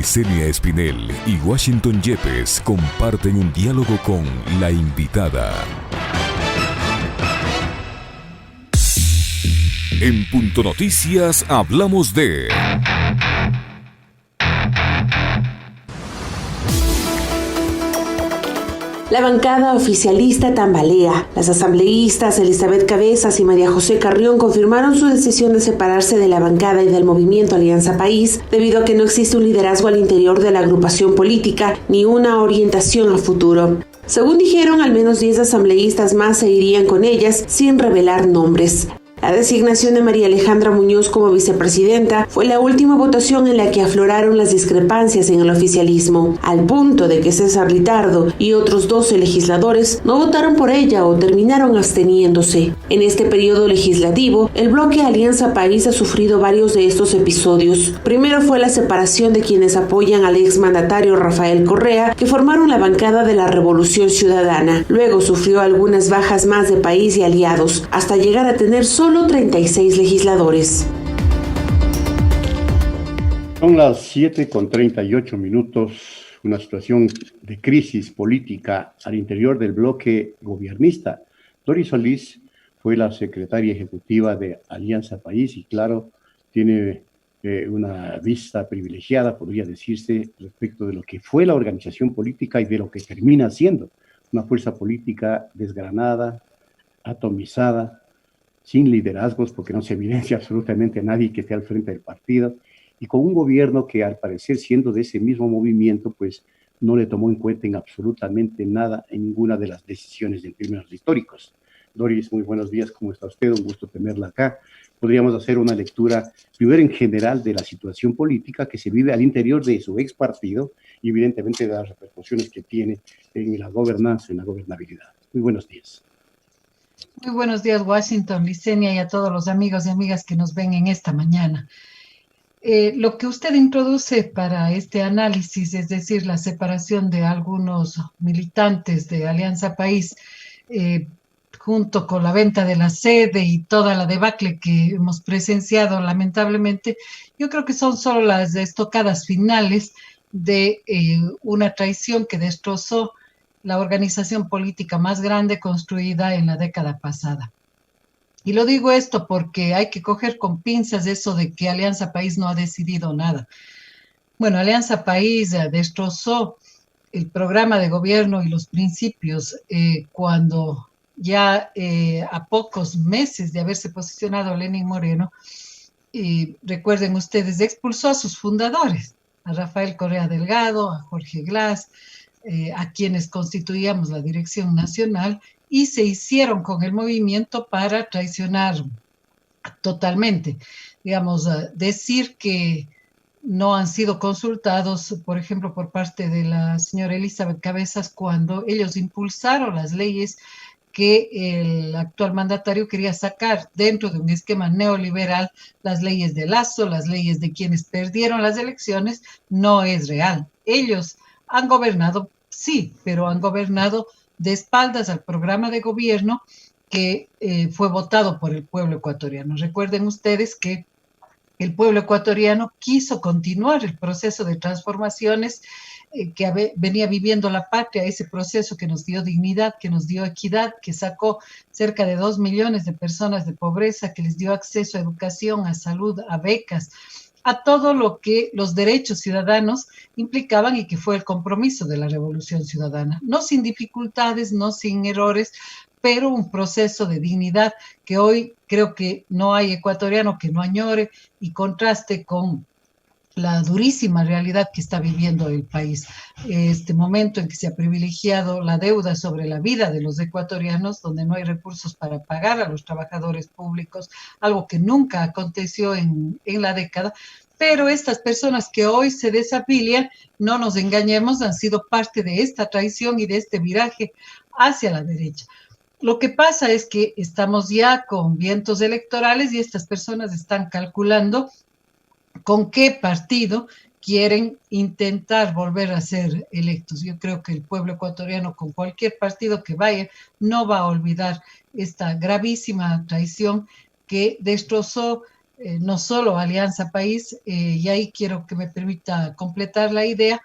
Licenia Espinel y Washington Yepes comparten un diálogo con la invitada. En Punto Noticias hablamos de... La bancada oficialista tambalea. Las asambleístas Elizabeth Cabezas y María José Carrión confirmaron su decisión de separarse de la bancada y del movimiento Alianza País, debido a que no existe un liderazgo al interior de la agrupación política ni una orientación a futuro. Según dijeron, al menos 10 asambleístas más se irían con ellas sin revelar nombres. La designación de María Alejandra Muñoz como vicepresidenta fue la última votación en la que afloraron las discrepancias en el oficialismo, al punto de que César Litardo y otros 12 legisladores no votaron por ella o terminaron absteniéndose. En este periodo legislativo, el bloque Alianza País ha sufrido varios de estos episodios. Primero fue la separación de quienes apoyan al exmandatario Rafael Correa, que formaron la bancada de la Revolución Ciudadana. Luego sufrió algunas bajas más de País y aliados, hasta llegar a tener solo 36 legisladores. Son las 7:38, una situación de crisis política al interior del bloque gobiernista. Doris Solís fue la secretaria ejecutiva de Alianza País y claro, tiene una vista privilegiada, podría decirse, respecto de lo que fue la organización política y de lo que termina siendo una fuerza política desgranada, atomizada, sin liderazgos, porque no se evidencia absolutamente a nadie que esté al frente del partido, y con un gobierno que al parecer, siendo de ese mismo movimiento, pues no le tomó en cuenta en absolutamente nada en ninguna de las decisiones en términos históricos. Doris, muy buenos días, ¿cómo está usted? Un gusto tenerla acá. Podríamos hacer una lectura, primero en general, de la situación política que se vive al interior de su ex partido y evidentemente de las repercusiones que tiene en la gobernanza, en la gobernabilidad. Muy buenos días. Muy buenos días, Washington, Licenia y a todos los amigos y amigas que nos ven en esta mañana. Lo que usted introduce para este análisis, es decir, la separación de algunos militantes de Alianza País, junto con la venta de la sede y toda la debacle que hemos presenciado, lamentablemente, yo creo que son solo las estocadas finales de una traición que destrozó la organización política más grande construida en la década pasada. Y lo digo esto porque hay que coger con pinzas eso de que Alianza País no ha decidido nada. Bueno, Alianza País destrozó el programa de gobierno y los principios cuando ya a pocos meses de haberse posicionado Lenín Moreno, recuerden ustedes, expulsó a sus fundadores, a Rafael Correa Delgado, a Jorge Glass, a quienes constituíamos la dirección nacional, y se hicieron con el movimiento para traicionar totalmente. Digamos, decir que no han sido consultados, por ejemplo, por parte de la señora Elizabeth Cabezas, cuando ellos impulsaron las leyes que el actual mandatario quería sacar dentro de un esquema neoliberal, las leyes de Lazo, las leyes de quienes perdieron las elecciones, no es real. Ellos han gobernado, sí, pero han gobernado de espaldas al programa de gobierno que fue votado por el pueblo ecuatoriano. Recuerden ustedes que el pueblo ecuatoriano quiso continuar el proceso de transformaciones que venía viviendo la patria, ese proceso que nos dio dignidad, que nos dio equidad, que sacó cerca de 2 millones de personas de pobreza, que les dio acceso a educación, a salud, a becas, a todo lo que los derechos ciudadanos implicaban y que fue el compromiso de la Revolución Ciudadana. No sin dificultades, no sin errores, pero un proceso de dignidad que hoy creo que no hay ecuatoriano que no añore y contraste con la durísima realidad que está viviendo el país. Este momento en que se ha privilegiado la deuda sobre la vida de los ecuatorianos, donde no hay recursos para pagar a los trabajadores públicos, algo que nunca aconteció en la década. Pero estas personas que hoy se desafilian, no nos engañemos, han sido parte de esta traición y de este viraje hacia la derecha. Lo que pasa es que estamos ya con vientos electorales y estas personas están calculando con qué partido quieren intentar volver a ser electos. Yo creo que el pueblo ecuatoriano, con cualquier partido que vaya, no va a olvidar esta gravísima traición que destrozó no solo Alianza País, y ahí quiero que me permita completar la idea.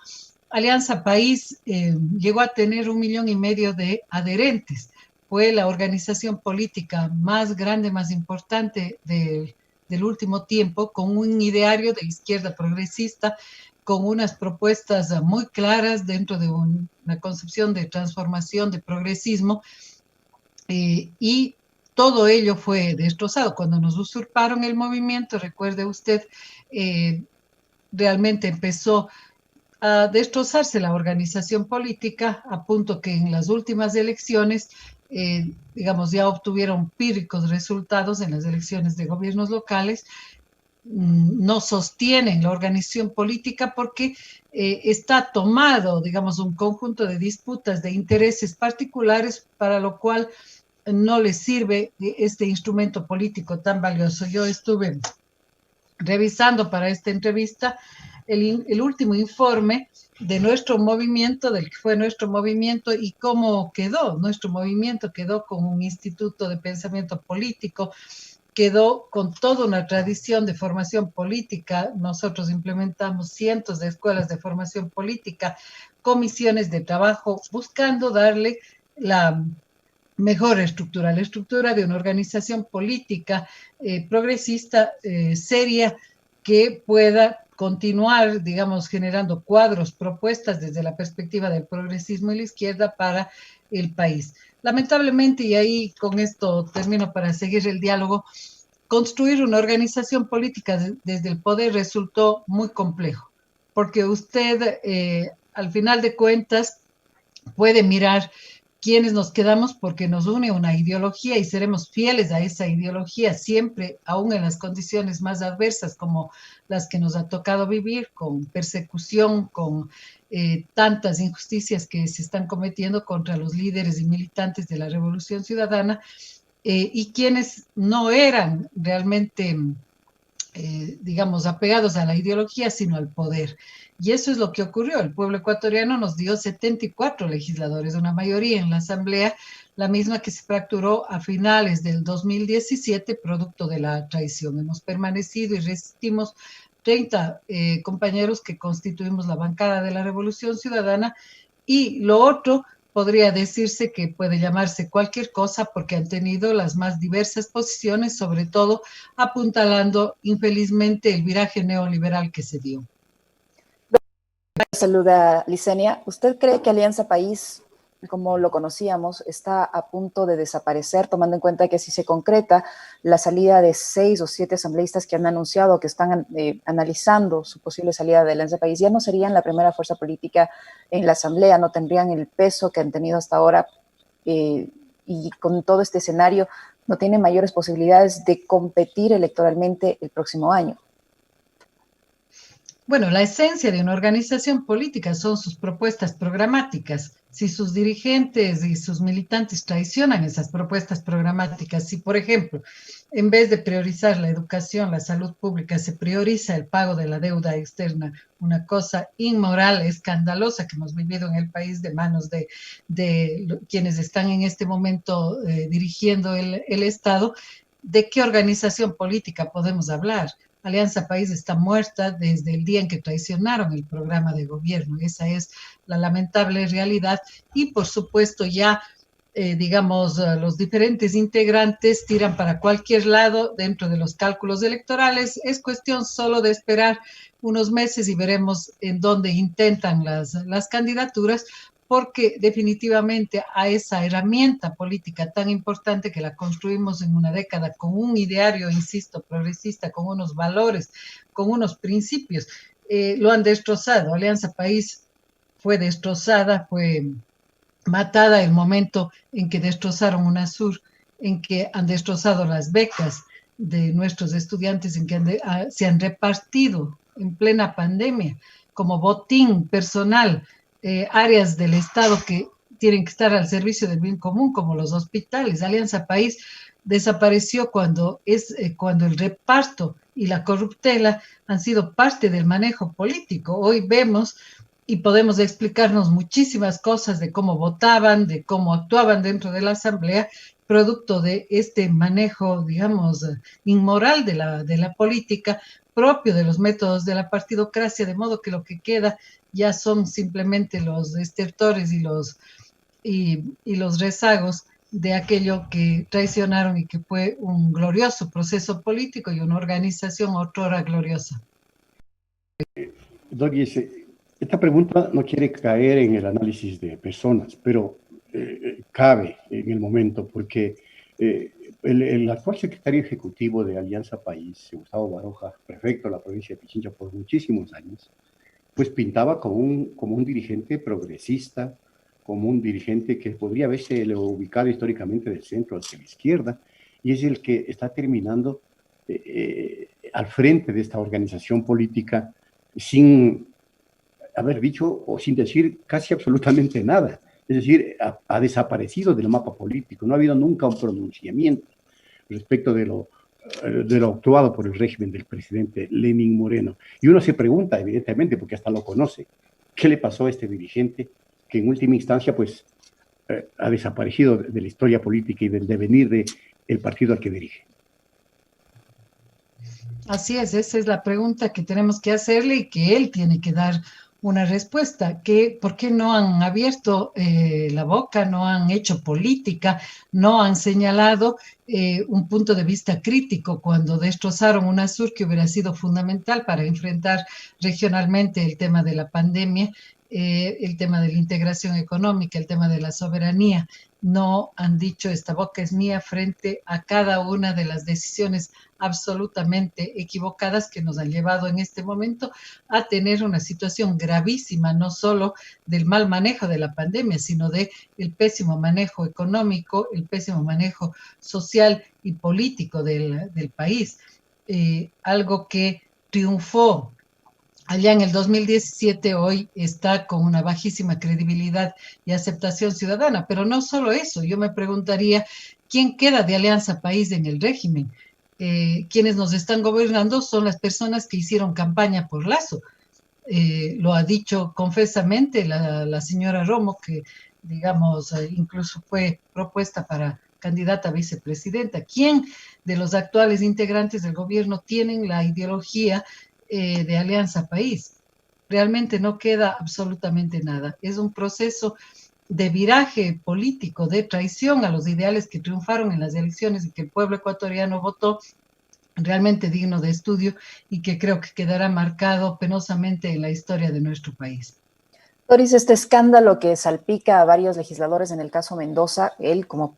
Alianza País llegó a tener 1,5 millones de adherentes. Fue la organización política más grande, más importante del último tiempo, con un ideario de izquierda progresista, con unas propuestas muy claras dentro de una concepción de transformación, de progresismo, y todo ello fue destrozado. Cuando nos usurparon el movimiento, recuerde usted, realmente empezó a destrozarse la organización política, a punto que en las últimas elecciones, digamos, ya obtuvieron pírricos resultados en las elecciones de gobiernos locales. No sostienen la organización política porque está tomado, digamos, un conjunto de disputas de intereses particulares, para lo cual no les sirve este instrumento político tan valioso. Yo estuve revisando para esta entrevista el último informe de nuestro movimiento, del que fue nuestro movimiento, y cómo quedó. Nuestro movimiento quedó con un instituto de pensamiento político, quedó con toda una tradición de formación política. Nosotros implementamos cientos de escuelas de formación política, comisiones de trabajo, buscando darle la mejor estructura, la estructura de una organización política progresista, seria, que pueda continuar, digamos, generando cuadros, propuestas desde la perspectiva del progresismo y la izquierda para el país. Lamentablemente, y ahí con esto termino para seguir el diálogo, construir una organización política desde el poder resultó muy complejo, porque usted, al final de cuentas, puede mirar quiénes nos quedamos, porque nos une una ideología y seremos fieles a esa ideología siempre, aún en las condiciones más adversas como las que nos ha tocado vivir, con persecución, con tantas injusticias que se están cometiendo contra los líderes y militantes de la Revolución Ciudadana, y quienes no eran realmente, digamos, apegados a la ideología, sino al poder. Y eso es lo que ocurrió. El pueblo ecuatoriano nos dio 74 legisladores, una mayoría en la Asamblea, la misma que se fracturó a finales del 2017, producto de la traición. Hemos permanecido y resistimos 30 compañeros que constituimos la bancada de la Revolución Ciudadana, y lo otro podría decirse que puede llamarse cualquier cosa, porque han tenido las más diversas posiciones, sobre todo apuntalando infelizmente el viraje neoliberal que se dio. Saluda, Licenia. ¿Usted cree que Alianza País, como lo conocíamos, está a punto de desaparecer, tomando en cuenta que si se concreta la salida de 6 o 7 asambleístas que han anunciado que están analizando su posible salida de Alianza País, ya no serían la primera fuerza política en la Asamblea, no tendrían el peso que han tenido hasta ahora, y con todo este escenario no tienen mayores posibilidades de competir electoralmente el próximo año? Bueno, la esencia de una organización política son sus propuestas programáticas. Si sus dirigentes y sus militantes traicionan esas propuestas programáticas, si, por ejemplo, en vez de priorizar la educación, la salud pública, se prioriza el pago de la deuda externa, una cosa inmoral, escandalosa que hemos vivido en el país de manos de quienes están en este momento dirigiendo el Estado, ¿de qué organización política podemos hablar? Alianza País está muerta desde el día en que traicionaron el programa de gobierno. Esa es la lamentable realidad. Y, por supuesto, ya, digamos, los diferentes integrantes tiran para cualquier lado dentro de los cálculos electorales. Es cuestión solo de esperar unos meses y veremos en dónde intentan las candidaturas, porque definitivamente a esa herramienta política tan importante, que la construimos en una década con un ideario, insisto, progresista, con unos valores, con unos principios, lo han destrozado. Alianza País fue destrozada, fue matada el momento en que destrozaron UNASUR, en que han destrozado las becas de nuestros estudiantes, en que se han repartido en plena pandemia como botín personal, áreas del Estado que tienen que estar al servicio del bien común, como los hospitales. Alianza País desapareció cuando el reparto y la corruptela han sido parte del manejo político. Hoy vemos y podemos explicarnos muchísimas cosas de cómo votaban, de cómo actuaban dentro de la Asamblea, producto de este manejo, digamos, inmoral de la política, propio de los métodos de la partidocracia, de modo que lo que queda ya son simplemente los estertores y los rezagos de aquello que traicionaron y que fue un glorioso proceso político y una organización otrora gloriosa. Doris, esta pregunta no quiere caer en el análisis de personas, pero cabe en el momento porque el actual secretario ejecutivo de Alianza País, Gustavo Baroja, prefecto de la provincia de Pichincha por muchísimos años, pues pintaba como un dirigente progresista, como un dirigente que podría haberse ubicado históricamente del centro hacia la izquierda, y es el que está terminando al frente de esta organización política sin haber dicho o sin decir casi absolutamente nada. Es decir, ha desaparecido del mapa político. No ha habido nunca un pronunciamiento respecto de lo actuado por el régimen del presidente Lenín Moreno. Y uno se pregunta, evidentemente, porque hasta lo conoce, ¿qué le pasó a este dirigente que en última instancia pues ha desaparecido de la historia política y del devenir del partido al que dirige? Así es, esa es la pregunta que tenemos que hacerle y que él tiene que dar una respuesta, que por qué no han abierto la boca, no han hecho política, no han señalado un punto de vista crítico cuando destrozaron UNASUR, que hubiera sido fundamental para enfrentar regionalmente el tema de la pandemia, el tema de la integración económica, el tema de la soberanía. No han dicho esta boca es mía frente a cada una de las decisiones absolutamente equivocadas que nos han llevado en este momento a tener una situación gravísima, no solo del mal manejo de la pandemia, sino de el pésimo manejo económico, el pésimo manejo social y político del país. Algo que triunfó allá en el 2017, hoy está con una bajísima credibilidad y aceptación ciudadana. Pero no solo eso, yo me preguntaría, ¿quién queda de Alianza País en el régimen? Quienes nos están gobernando son las personas que hicieron campaña por Lazo. Lo ha dicho confesamente la señora Romo, que digamos incluso fue propuesta para candidata a vicepresidenta. ¿Quién de los actuales integrantes del gobierno tienen la ideología de Alianza País? Realmente no queda absolutamente nada. Es un proceso de viraje político, de traición a los ideales que triunfaron en las elecciones y que el pueblo ecuatoriano votó, realmente digno de estudio y que creo que quedará marcado penosamente en la historia de nuestro país. Doris, este escándalo que salpica a varios legisladores, en el caso Mendoza, él como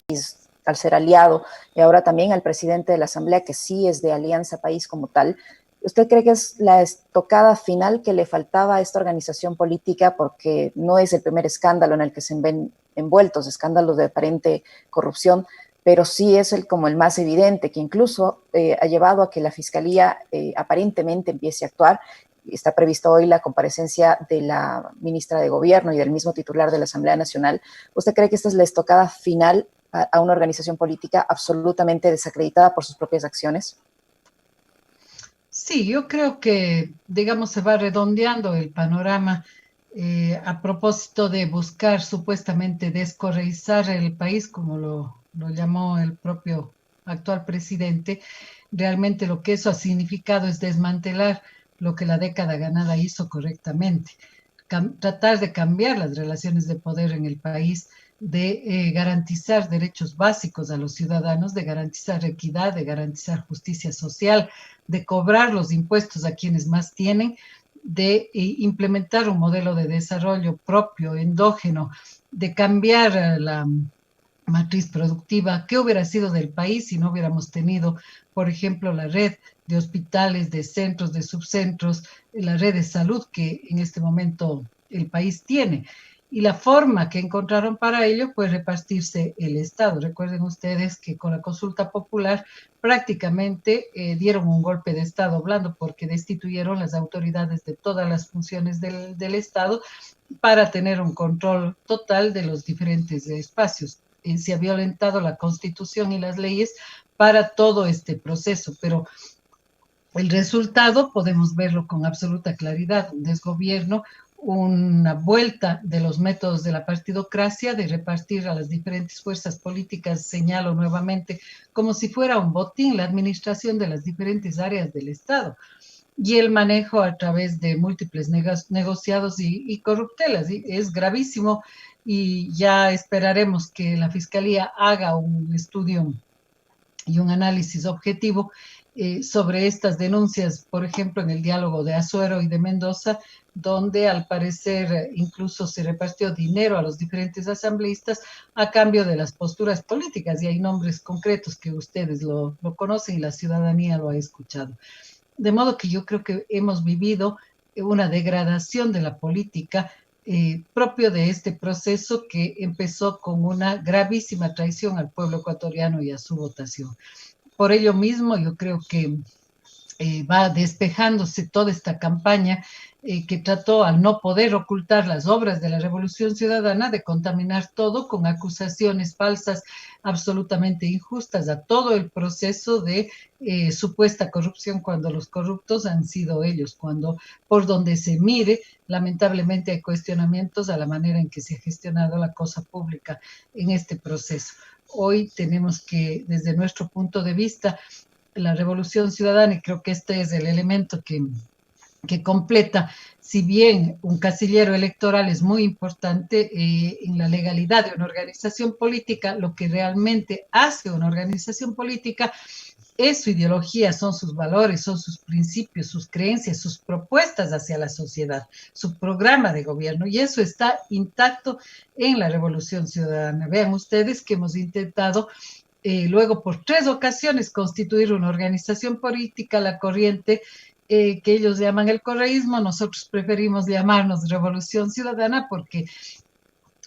país, al ser aliado, y ahora también al presidente de la Asamblea, que sí es de Alianza País como tal, ¿usted cree que es la estocada final que le faltaba a esta organización política? Porque no es el primer escándalo en el que se ven envueltos, escándalos de aparente corrupción, pero sí es como el más evidente, que incluso ha llevado a que la Fiscalía aparentemente empiece a actuar. Está prevista hoy la comparecencia de la ministra de Gobierno y del mismo titular de la Asamblea Nacional. ¿Usted cree que esta es la estocada final a una organización política absolutamente desacreditada por sus propias acciones? Sí, yo creo que, digamos, se va redondeando el panorama a propósito de buscar supuestamente descorreizar el país, como lo llamó el propio actual presidente. Realmente lo que eso ha significado es desmantelar lo que la década ganada hizo correctamente, tratar de cambiar las relaciones de poder en el país, de garantizar derechos básicos a los ciudadanos, de garantizar equidad, de garantizar justicia social, de cobrar los impuestos a quienes más tienen, de implementar un modelo de desarrollo propio, endógeno, de cambiar la matriz productiva. ¿Qué hubiera sido del país si no hubiéramos tenido, por ejemplo, la red de hospitales, de centros, de subcentros, la red de salud que en este momento el país tiene? Y la forma que encontraron para ello fue repartirse el Estado. Recuerden ustedes que con la consulta popular prácticamente dieron un golpe de Estado blando porque destituyeron las autoridades de todas las funciones del Estado para tener un control total de los diferentes espacios. Se ha violentado la Constitución y las leyes para todo este proceso, pero el resultado podemos verlo con absoluta claridad: un desgobierno, una vuelta de los métodos de la partidocracia, de repartir a las diferentes fuerzas políticas, señalo nuevamente, como si fuera un botín la administración de las diferentes áreas del Estado y el manejo a través de múltiples negociados y corruptelas. Y es gravísimo y ya esperaremos que la Fiscalía haga un estudio y un análisis objetivo sobre estas denuncias, por ejemplo, en el diálogo de Azuero y de Mendoza, donde al parecer incluso se repartió dinero a los diferentes asambleístas a cambio de las posturas políticas, y hay nombres concretos que ustedes lo conocen y la ciudadanía lo ha escuchado. De modo que yo creo que hemos vivido una degradación de la política propio de este proceso que empezó con una gravísima traición al pueblo ecuatoriano y a su votación. Por ello mismo, yo creo que va despejándose toda esta campaña que trató, al no poder ocultar las obras de la Revolución Ciudadana, de contaminar todo con acusaciones falsas absolutamente injustas a todo el proceso de supuesta corrupción, cuando los corruptos han sido ellos, cuando por donde se mire, lamentablemente hay cuestionamientos a la manera en que se ha gestionado la cosa pública en este proceso. Hoy tenemos que, desde nuestro punto de vista, la Revolución Ciudadana, y creo que este es el elemento que completa, si bien un casillero electoral es muy importante en la legalidad de una organización política, lo que realmente hace una organización política es su ideología, son sus valores, son sus principios, sus creencias, sus propuestas hacia la sociedad, su programa de gobierno, y eso está intacto en la Revolución Ciudadana. Vean ustedes que hemos intentado luego por 3 ocasiones constituir una organización política, la corriente que ellos llaman el correísmo. Nosotros preferimos llamarnos Revolución Ciudadana porque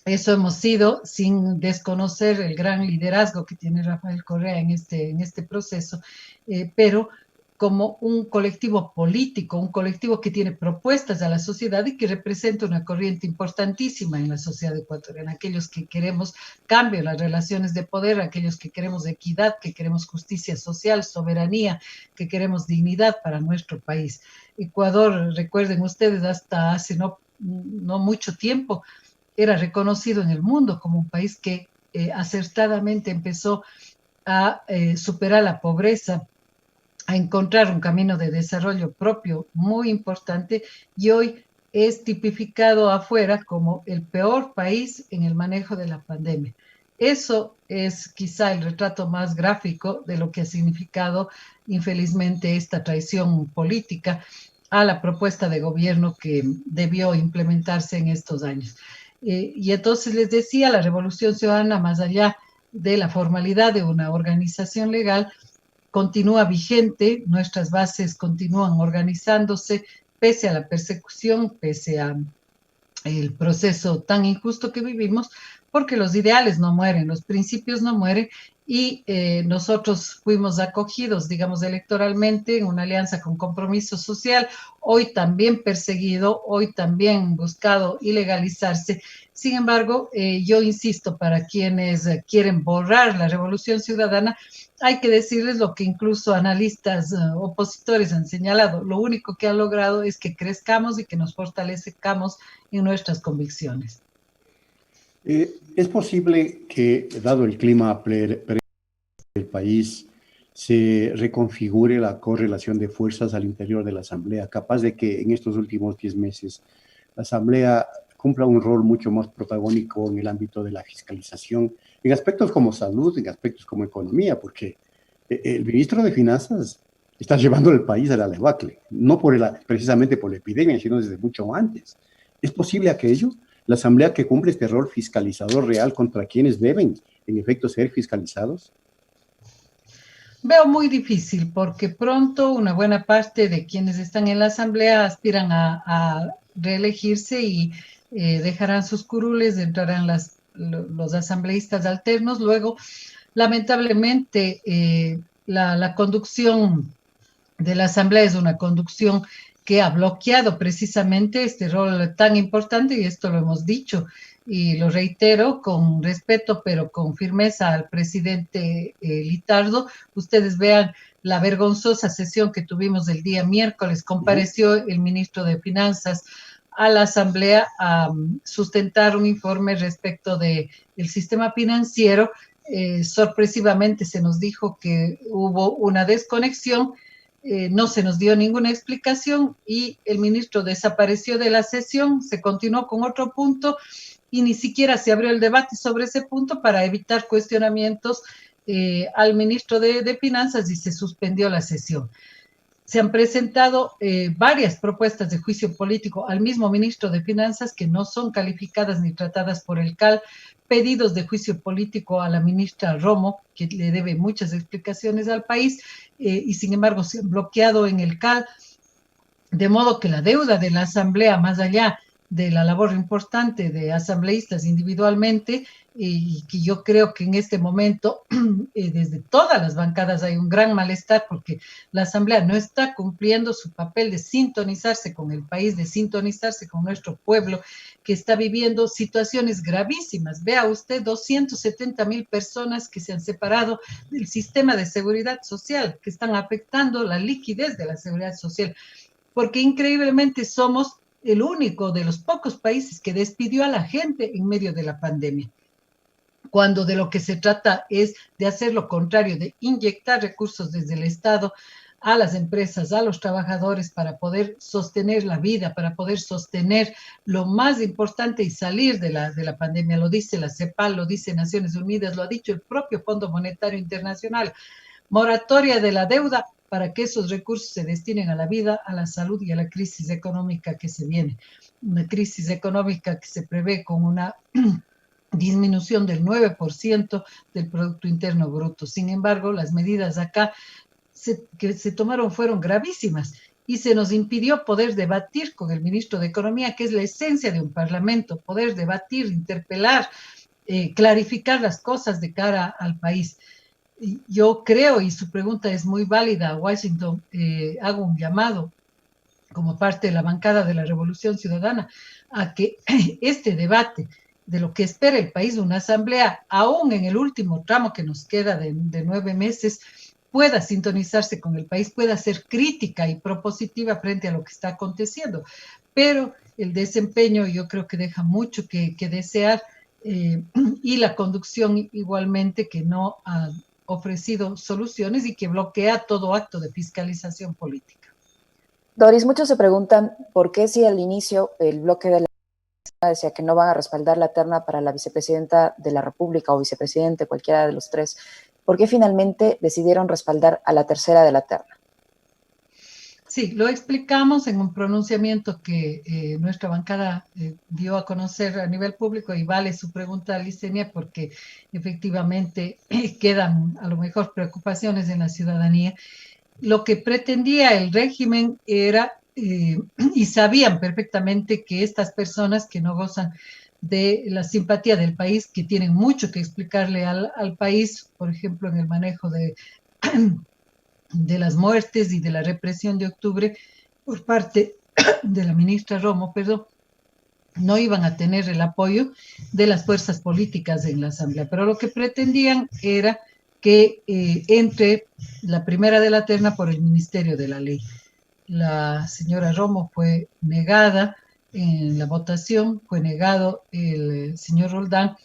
eso hemos sido, sin desconocer el gran liderazgo que tiene Rafael Correa en este proceso, pero como un colectivo político, un colectivo que tiene propuestas a la sociedad y que representa una corriente importantísima en la sociedad ecuatoriana. Aquellos que queremos cambio en las relaciones de poder, aquellos que queremos equidad, que queremos justicia social, soberanía, que queremos dignidad para nuestro país. Ecuador, recuerden ustedes, hasta hace no mucho tiempo, era reconocido en el mundo como un país que acertadamente empezó a superar la pobreza, a encontrar un camino de desarrollo propio muy importante, y hoy es tipificado afuera como el peor país en el manejo de la pandemia. Eso es quizá el retrato más gráfico de lo que ha significado, infelizmente, esta traición política a la propuesta de gobierno que debió implementarse en estos años. Y entonces les decía, la Revolución Ciudadana, más allá de la formalidad de una organización legal, continúa vigente, nuestras bases continúan organizándose pese a la persecución, pese a el proceso tan injusto que vivimos, porque los ideales no mueren, los principios no mueren, y nosotros fuimos acogidos, digamos, electoralmente en una alianza con Compromiso Social, hoy también perseguido, hoy también buscado ilegalizarse. Sin embargo, yo insisto, para quienes quieren borrar la Revolución Ciudadana, hay que decirles lo que incluso analistas opositores han señalado. Lo único que ha logrado es que crezcamos y que nos fortalezcamos en nuestras convicciones. ¿Es posible que, dado el clima del país, se reconfigure la correlación de fuerzas al interior de la Asamblea, capaz de que en estos últimos 10 meses la Asamblea cumpla un rol mucho más protagónico en el ámbito de la fiscalización, en aspectos como salud, en aspectos como economía, porque el ministro de Finanzas está llevando el país a la debacle, no precisamente por la epidemia, sino desde mucho antes? ¿Es posible aquello? La Asamblea que cumple este rol fiscalizador real contra quienes deben, en efecto, ser fiscalizados. Veo muy difícil, porque pronto una buena parte de quienes están en la Asamblea aspiran a reelegirse y dejarán sus curules, entrarán los asambleístas alternos. Luego, lamentablemente, la conducción de la Asamblea es una conducción que ha bloqueado precisamente este rol tan importante, y esto lo hemos dicho y lo reitero con respeto pero con firmeza al presidente Litardo. Ustedes vean la vergonzosa sesión que tuvimos el día miércoles, compareció el ministro de Finanzas a la Asamblea a sustentar un informe respecto del sistema financiero. Sorpresivamente se nos dijo que hubo una desconexión, no se nos dio ninguna explicación y el ministro desapareció de la sesión, se continuó con otro punto y ni siquiera se abrió el debate sobre ese punto para evitar cuestionamientos al ministro de Finanzas y se suspendió la sesión. Se han presentado varias propuestas de juicio político al mismo ministro de Finanzas que no son calificadas ni tratadas por el CAL, pedidos de juicio político a la ministra Romo, que le debe muchas explicaciones al país, y sin embargo se han bloqueado en el CAL, de modo que la deuda de la Asamblea, más allá de la labor importante de asambleístas individualmente, y que yo creo que en este momento desde todas las bancadas hay un gran malestar porque la Asamblea no está cumpliendo su papel de sintonizarse con el país, de sintonizarse con nuestro pueblo que está viviendo situaciones gravísimas. Vea usted 270,000 personas que se han separado del sistema de seguridad social, que están afectando la liquidez de la seguridad social, porque increíblemente somos el único de los pocos países que despidió a la gente en medio de la pandemia, cuando de lo que se trata es de hacer lo contrario, de inyectar recursos desde el Estado a las empresas, a los trabajadores para poder sostener la vida, para poder sostener lo más importante y salir de la pandemia. Lo dice la CEPAL, lo dice Naciones Unidas, lo ha dicho el propio Fondo Monetario Internacional. Moratoria de la deuda para que esos recursos se destinen a la vida, a la salud y a la crisis económica que se viene. Una crisis económica que se prevé con una disminución del 9% del Producto Interno Bruto. Sin embargo, las medidas acá que se tomaron fueron gravísimas y se nos impidió poder debatir con el ministro de Economía, que es la esencia de un parlamento, poder debatir, interpelar, clarificar las cosas de cara al país. Yo creo, y su pregunta es muy válida, Washington, hago un llamado como parte de la bancada de la Revolución Ciudadana a que este debate de lo que espera el país, una asamblea, aún en el último tramo que nos queda de 9 meses, pueda sintonizarse con el país, pueda ser crítica y propositiva frente a lo que está aconteciendo. Pero el desempeño yo creo que deja mucho que desear y la conducción igualmente que no ha ofrecido soluciones y que bloquea todo acto de fiscalización política. Doris, muchos se preguntan por qué si al inicio el bloque de la decía que no van a respaldar la terna para la vicepresidenta de la República o vicepresidente, cualquiera de los tres, ¿por qué finalmente decidieron respaldar a la tercera de la terna? Sí, lo explicamos en un pronunciamiento que nuestra bancada dio a conocer a nivel público y vale su pregunta, Licenia, porque efectivamente quedan a lo mejor preocupaciones en la ciudadanía. Lo que pretendía el régimen era, y sabían perfectamente que estas personas que no gozan de la simpatía del país, que tienen mucho que explicarle al país, por ejemplo, en el manejo de las muertes y de la represión de octubre por parte de la ministra Romo, no iban a tener el apoyo de las fuerzas políticas en la Asamblea. Pero lo que pretendían era que entre la primera de la terna por el Ministerio de la Ley. La señora Romo fue negada en la votación, fue negado el señor Roldán.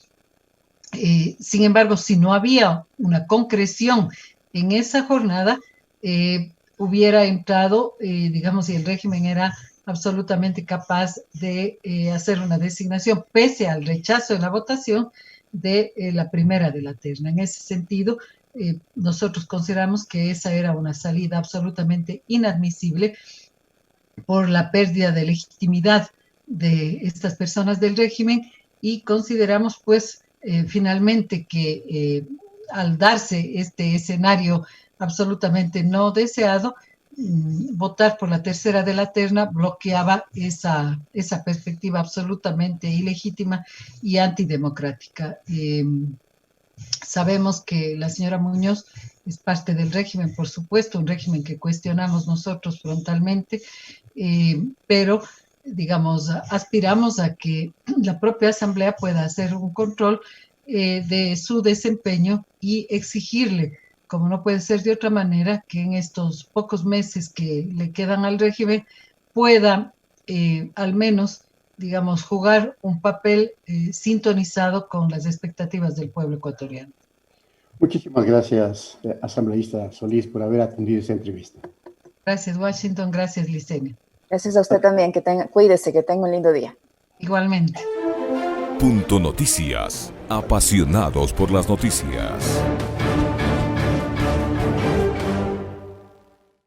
Sin embargo, si no había una concreción en esa jornada, hubiera entrado, digamos, y el régimen era absolutamente capaz de hacer una designación, pese al rechazo en la votación de la primera de la terna. En ese sentido, nosotros consideramos que esa era una salida absolutamente inadmisible por la pérdida de legitimidad de estas personas del régimen y consideramos, pues, finalmente que al darse este escenario absolutamente no deseado, votar por la tercera de la terna bloqueaba esa perspectiva absolutamente ilegítima y antidemocrática. Sabemos que la señora Muñoz es parte del régimen, por supuesto, un régimen que cuestionamos nosotros frontalmente, pero, digamos, aspiramos a que la propia Asamblea pueda hacer un control de su desempeño y exigirle, como no puede ser de otra manera, que en estos pocos meses que le quedan al régimen pueda al menos, digamos, jugar un papel sintonizado con las expectativas del pueblo ecuatoriano. Muchísimas gracias, asambleísta Solís, por haber atendido esta entrevista. Gracias, Washington. Gracias, Licenia. Gracias a usted también. Cuídese, que tenga un lindo día. Igualmente. Punto Noticias. Apasionados por las noticias.